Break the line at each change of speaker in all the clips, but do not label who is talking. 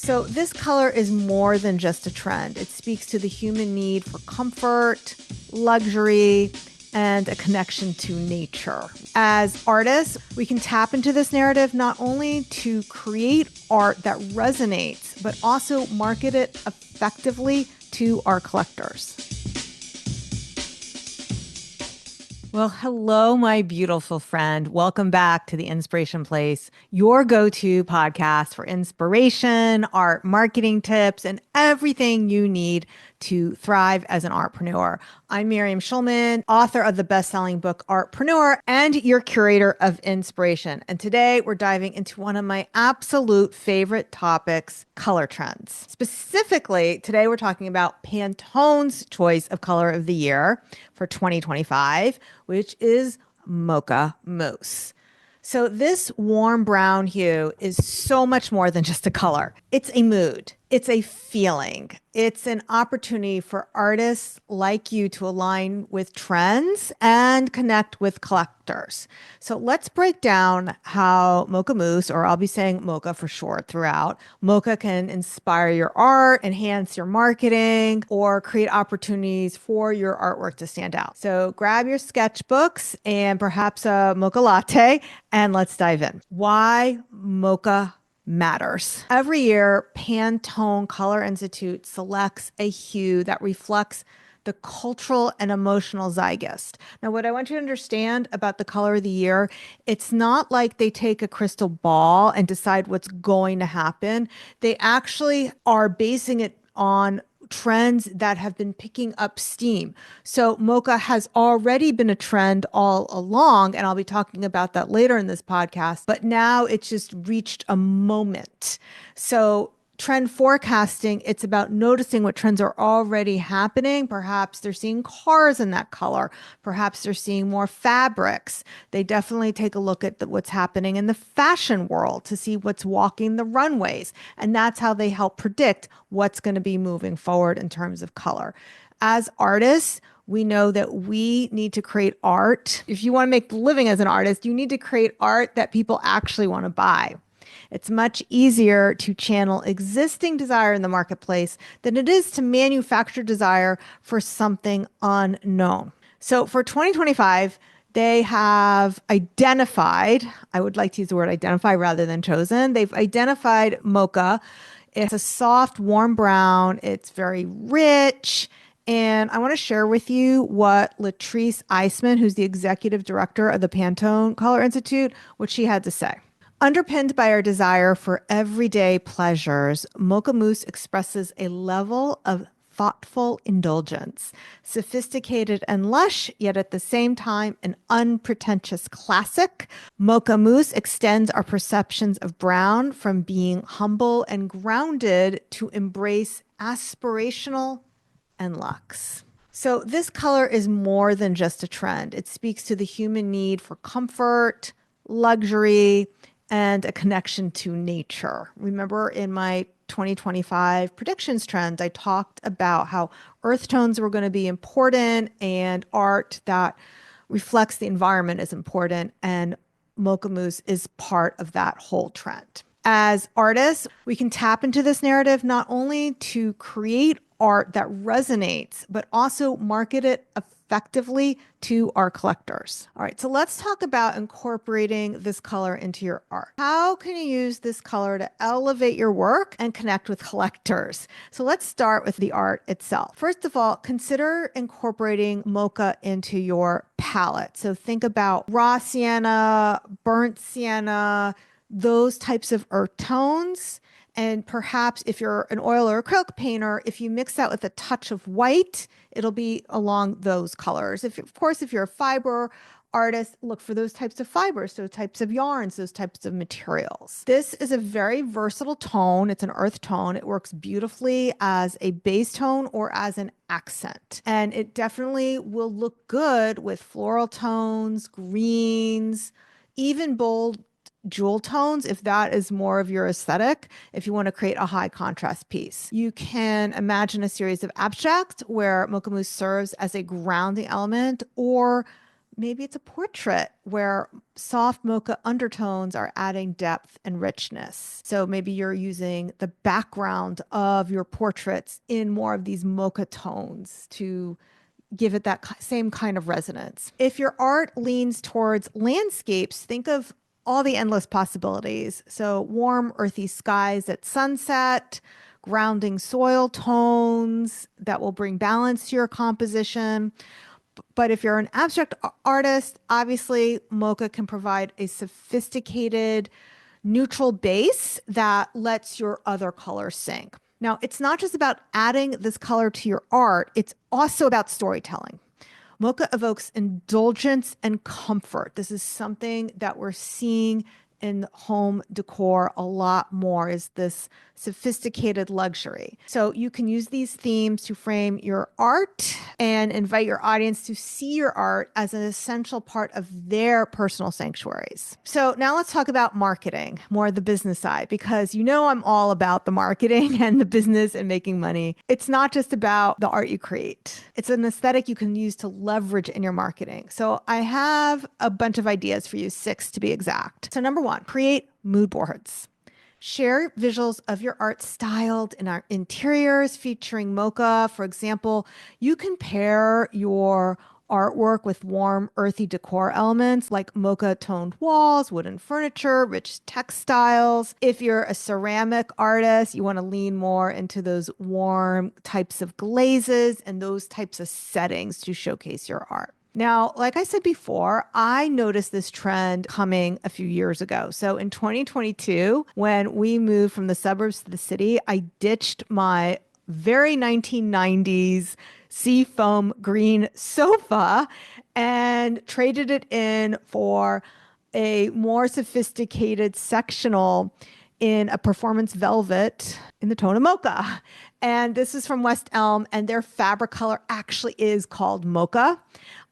So this color is more than just a trend. It speaks to the human need for comfort, luxury, and a connection to nature. As artists, we can tap into this narrative not only to create art that resonates, but also market it effectively to our collectors. Well, hello, my beautiful friend. Welcome back to the Inspiration Place, your go-to podcast for inspiration, art marketing tips, and everything you need to thrive as an artpreneur. I'm Miriam Schulman, author of the best-selling book Artpreneur and your curator of inspiration. And today we're diving into one of my absolute favorite topics, color trends. Specifically, today we're talking about Pantone's choice of color of the year for 2025, which is mocha mousse. So this warm brown hue is so much more than just a color. It's a mood. It's a feeling. It's an opportunity for artists like you to align with trends and connect with collectors. So let's break down how mocha mousse, or I'll be saying mocha for short throughout, mocha can inspire your art, enhance your marketing, or create opportunities for your artwork to stand out. So grab your sketchbooks and perhaps a mocha latte, and let's dive in. Why mocha matters. Every year, Pantone Color Institute selects a hue that reflects the cultural and emotional zeitgeist. Now, what I want you to understand about the color of the year, it's not like they take a crystal ball and decide what's going to happen. They actually are basing it on trends that have been picking up steam. So mocha has already been a trend all along, and I'll be talking about that later in this podcast, but now it's just reached a moment. So trend forecasting, it's about noticing what trends are already happening. Perhaps they're seeing cars in that color. Perhaps they're seeing more fabrics. They definitely take a look at what's happening in the fashion world to see what's walking the runways. And that's how they help predict what's going to be moving forward in terms of color. As artists, we know that we need to create art. If you want to make a living as an artist, you need to create art that people actually want to buy. It's much easier to channel existing desire in the marketplace than it is to manufacture desire for something unknown. So for 2025, they have identified, I would like to use the word identify rather than chosen. They've identified mocha. It's a soft, warm brown. It's very rich. And I want to share with you what Latrice Eisman, who's the executive director of the Pantone Color Institute, what she had to say. Underpinned by our desire for everyday pleasures, mocha mousse expresses a level of thoughtful indulgence, sophisticated and lush, yet at the same time an unpretentious classic. Mocha mousse extends our perceptions of brown from being humble and grounded to embrace aspirational and luxe. So this color is more than just a trend. It speaks to the human need for comfort, luxury, and a connection to nature. Remember in my 2025 predictions trend, I talked about how earth tones were going to be important and art that reflects the environment is important, and mocha mousse is part of that whole trend. As artists, we can tap into this narrative not only to create art that resonates, but also market it effectively to our collectors. All right, so let's talk about incorporating this color into your art. How can you use this color to elevate your work and connect with collectors? So let's start with the art itself. First of all, consider incorporating mocha into your palette. So think about raw sienna, burnt sienna, those types of earth tones. And perhaps if you're an oil or acrylic painter, if you mix that with a touch of white, it'll be along those colors. Of course, if you're a fiber artist, look for those types of fibers, those types of yarns, those types of materials. This is a very versatile tone. It's an earth tone. It works beautifully as a base tone or as an accent. And it definitely will look good with floral tones, greens, even bold jewel tones, if that is more of your aesthetic, if you want to create a high contrast piece. You can imagine a series of abstracts where mocha mousse serves as a grounding element, or maybe it's a portrait where soft mocha undertones are adding depth and richness. So maybe you're using the background of your portraits in more of these mocha tones to give it that same kind of resonance. If your art leans towards landscapes, think of all the endless possibilities. So, warm, earthy skies at sunset, grounding soil tones that will bring balance to your composition. But if you're an abstract artist, obviously mocha can provide a sophisticated neutral base that lets your other colors sink. Now, it's not just about adding this color to your art, it's also about storytelling. Mocha evokes indulgence and comfort. This is something that we're seeing in home decor a lot more, is this sophisticated luxury. So you can use these themes to frame your art and invite your audience to see your art as an essential part of their personal sanctuaries. So now let's talk about marketing, more the business side, because you know I'm all about the marketing and the business and making money. It's not just about the art you create. It's an aesthetic you can use to leverage in your marketing. So I have a bunch of ideas for you, 6 to be exact. So number 1, create mood boards. Share visuals of your art styled in our interiors featuring mocha. For example, you can pair your artwork with warm, earthy decor elements like mocha toned walls, wooden furniture, rich textiles. If you're a ceramic artist, you want to lean more into those warm types of glazes and those types of settings to showcase your art. Now, like I said before, I noticed this trend coming a few years ago. So in 2022, when we moved from the suburbs to the city, I ditched my very 1990s seafoam green sofa and traded it in for a more sophisticated sectional in a performance velvet in the tone of mocha. And this is from West Elm, and their fabric color actually is called mocha.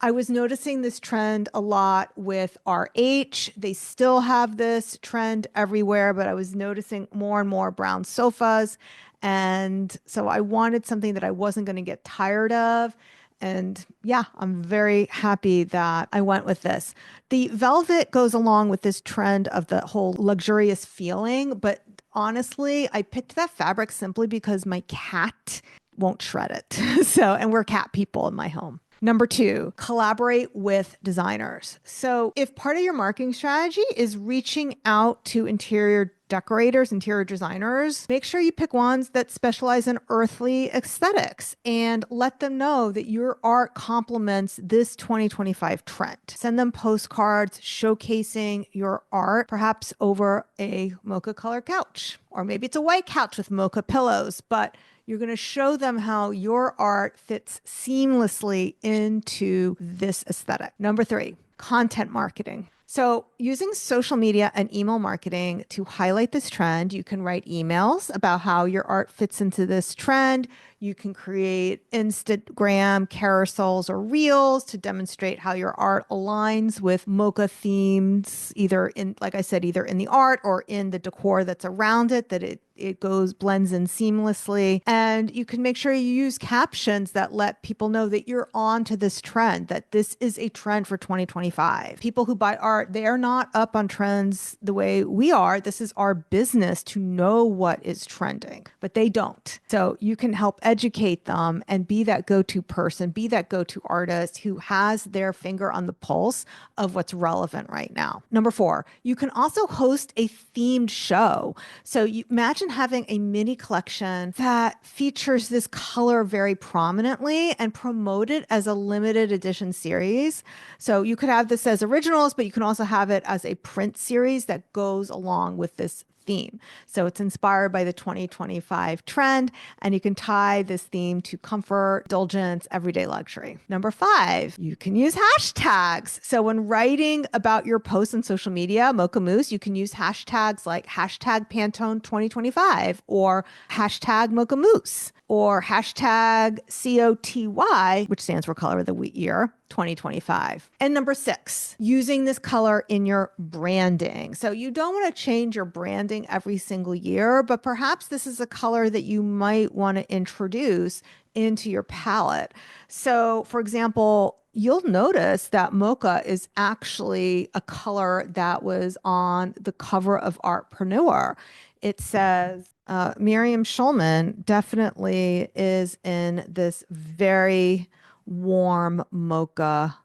I was noticing this trend a lot with RH. They still have this trend everywhere, but I was noticing more and more brown sofas. And so I wanted something that I wasn't going to get tired of. And yeah, I'm very happy that I went with this. The velvet goes along with this trend of the whole luxurious feeling, but honestly, I picked that fabric simply because my cat won't shred it. So, and we're cat people in my home. Number 2, collaborate with designers. So, if part of your marketing strategy is reaching out to interior decorators, interior designers, make sure you pick ones that specialize in earthly aesthetics and let them know that your art complements this 2025 trend. Send them postcards showcasing your art, perhaps over a mocha color couch, or maybe it's a white couch with mocha pillows, but you're going to show them how your art fits seamlessly into this aesthetic. Number 3, content marketing. So, using social media and email marketing to highlight this trend, you can write emails about how your art fits into this trend. You can create Instagram carousels or reels to demonstrate how your art aligns with mocha themes, either in, like I said, either in the art or in the decor that's around it, that it goes blends in seamlessly. And you can make sure you use captions that let people know that you're on to this trend, that this is a trend for 2025. People who buy art, they are not up on trends the way we are. This is our business to know what is trending, but they don't. So you can help educate them and be that go-to person, be that go-to artist who has their finger on the pulse of what's relevant right now. Number 4, you can also host a themed show. So you imagine having a mini collection that features this color very prominently and promote it as a limited edition series. So you could have this as originals, but you can also have it as a print series that goes along with this theme. So it's inspired by the 2025 trend, and you can tie this theme to comfort, indulgence, everyday luxury. Number 5, you can use hashtags. So when writing about your posts on social media, Mocha Mousse, you can use hashtags like hashtag Pantone 2025 or hashtag Mocha Mousse or hashtag COTY, which stands for color of the year, 2025. And number 6, using this color in your branding. So you don't want to change your branding every single year, but perhaps this is a color that you might want to introduce into your palette. So for example, you'll notice that mocha is actually a color that was on the cover of Artpreneur. It says Miriam Schulman definitely is in this very warm mocha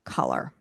color.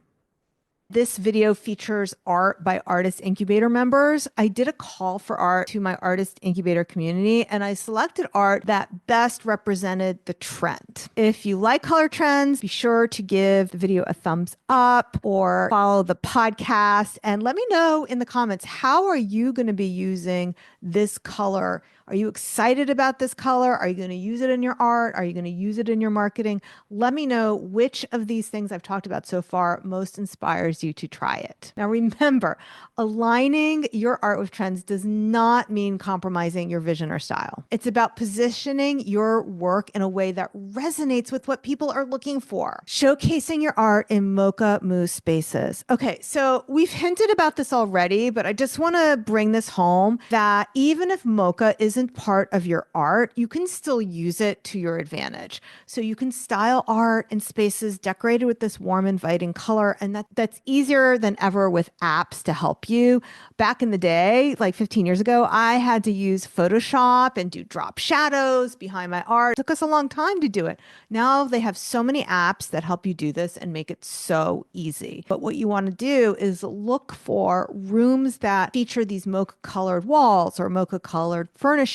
This video features art by Artist Incubator members. I did a call for art to my Artist Incubator community, and I selected art that best represented the trend. If you like color trends, be sure to give the video a thumbs up or follow the podcast and let me know in the comments, how are you going to be using this color? Are you excited about this color? Are you going to use it in your art? Are you going to use it in your marketing? Let me know which of these things I've talked about so far most inspires you to try it. Now, remember, aligning your art with trends does not mean compromising your vision or style. It's about positioning your work in a way that resonates with what people are looking for, showcasing your art in mocha mousse spaces. Okay, so we've hinted about this already, but I just want to bring this home that even if mocha isn't part of your art, you can still use it to your advantage. So you can style art in spaces decorated with this warm, inviting color, and that's easier than ever with apps to help you. Back in the day, like 15 years ago, I had to use Photoshop and do drop shadows behind my art. It took us a long time to do it. Now they have so many apps that help you do this and make it so easy. But what you want to do is look for rooms that feature these mocha colored walls or mocha colored furnishings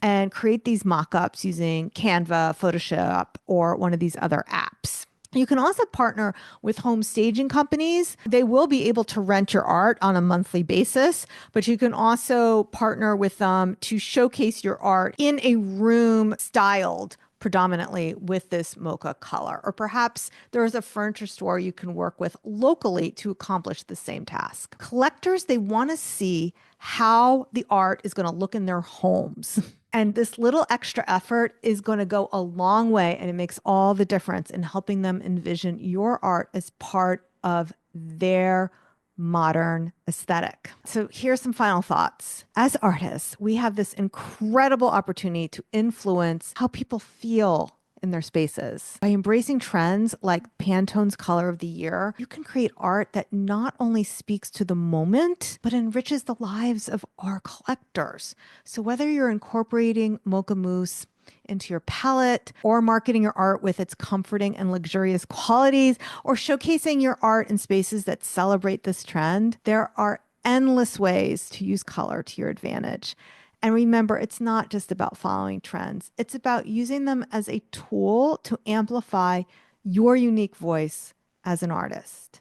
and create these mock-ups using Canva, Photoshop, or one of these other apps. You can also partner with home staging companies. They will be able to rent your art on a monthly basis, but you can also partner with them to showcase your art in a room styled predominantly with this mocha color. Or perhaps there is a furniture store you can work with locally to accomplish the same task. Collectors, they want to see how the art is going to look in their homes. And this little extra effort is going to go a long way, and it makes all the difference in helping them envision your art as part of their modern aesthetic. So here's some final thoughts. As artists, we have this incredible opportunity to influence how people feel in their spaces. By embracing trends like Pantone's Color of the Year, you can create art that not only speaks to the moment, but enriches the lives of our collectors. So whether you're incorporating mocha mousse into your palette, or marketing your art with its comforting and luxurious qualities, or showcasing your art in spaces that celebrate this trend, there are endless ways to use color to your advantage. And remember, it's not just about following trends, it's about using them as a tool to amplify your unique voice as an artist.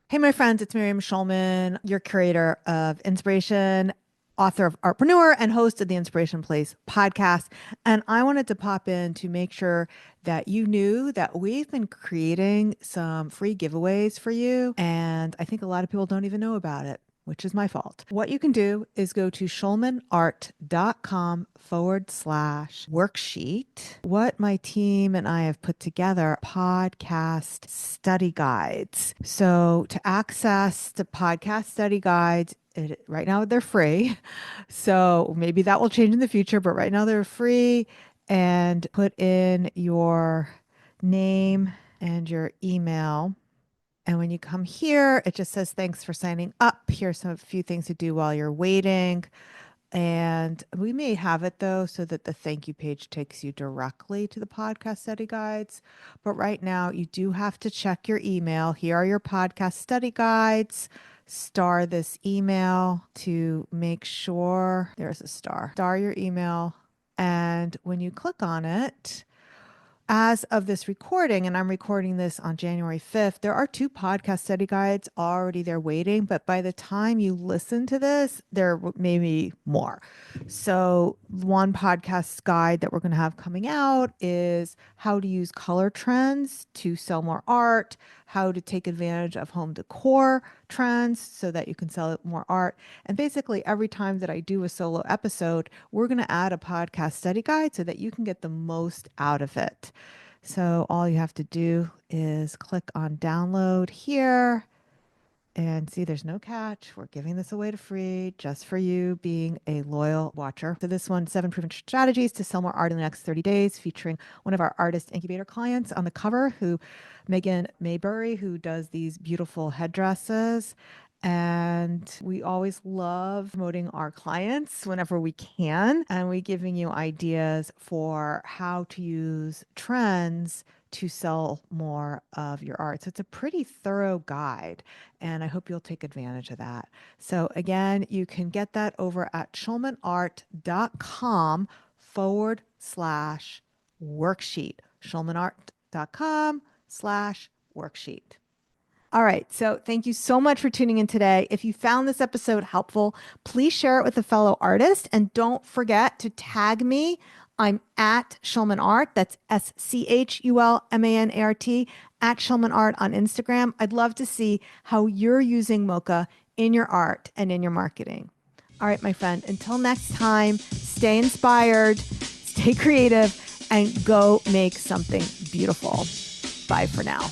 Hey, my friends, it's Miriam Schulman, your curator of inspiration, author of Artpreneur, and host of the Inspiration Place podcast. And I wanted to pop in to make sure that you knew that we've been creating some free giveaways for you. And I think a lot of people don't even know about it, which is my fault. What you can do is go to schulmanart.com/worksheet. What my team and I have put together, podcast study guides. So to access the podcast study guides, right now they're free. So maybe that will change in the future, but right now they're free. And put in your name and your email. And when you come here, it just says, thanks for signing up. Here's a few things to do while you're waiting. And we may have it though, so that the thank you page takes you directly to the podcast study guides. But right now, you do have to check your email. Here are your podcast study guides. Star this email to make sure there's a star. Star your email. And when you click on it, as of this recording, and I'm recording this on January 5th, there are 2 podcast study guides already there waiting. But by the time you listen to this, there may be more. So, one podcast guide that we're going to have coming out is how to use color trends to sell more art, how to take advantage of home decor trends so that you can sell more art. And basically, every time that I do a solo episode, we're going to add a podcast study guide so that you can get the most out of it. So all you have to do is click on download here And see, there's no catch. We're giving this away to free just for you being a loyal watcher. So this one, 7 proven strategies to sell more art in the next 30 days, featuring one of our artist incubator clients on the cover, who Megan Maybury, who does these beautiful headdresses. And we always love promoting our clients whenever we can. And we giving you ideas for how to use trends to sell more of your art. So it's a pretty thorough guide, and I hope you'll take advantage of that. So again, you can get that over at schulmanart.com/worksheet. schulmanart.com/worksheet. All right. So thank you so much for tuning in today. If you found this episode helpful, please share it with a fellow artist. And don't forget to tag me. I'm at Schulman Art. That's SCHULMANART at Schulman Art on Instagram. I'd love to see how you're using mocha in your art and in your marketing. All right, my friend. Until next time, stay inspired, stay creative, and go make something beautiful. Bye for now.